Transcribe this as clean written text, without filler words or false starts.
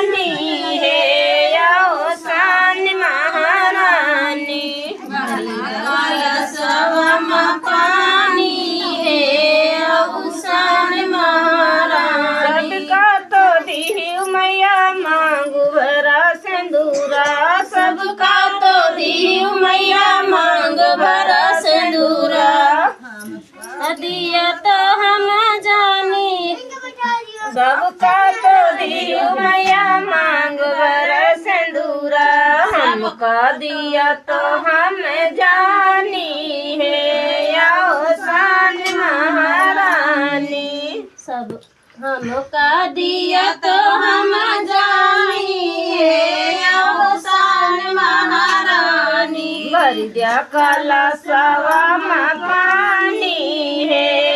है अवसान महारानी कलशवा पानी है अवसान महारानी सबका तो दिहु मैया मांगू भरा सिंदूरा सबका तो दिहु मैया मांग भरा सिंदूरा दिया तो हम जानी सबका तो दियो मैया मांग भरा सिंदूरा हमका दिया तो हम जानी है अवसान महारानी सब हमका दिया तो हम जानी है अवसान महारानी भर दिया कलशवा में पानी है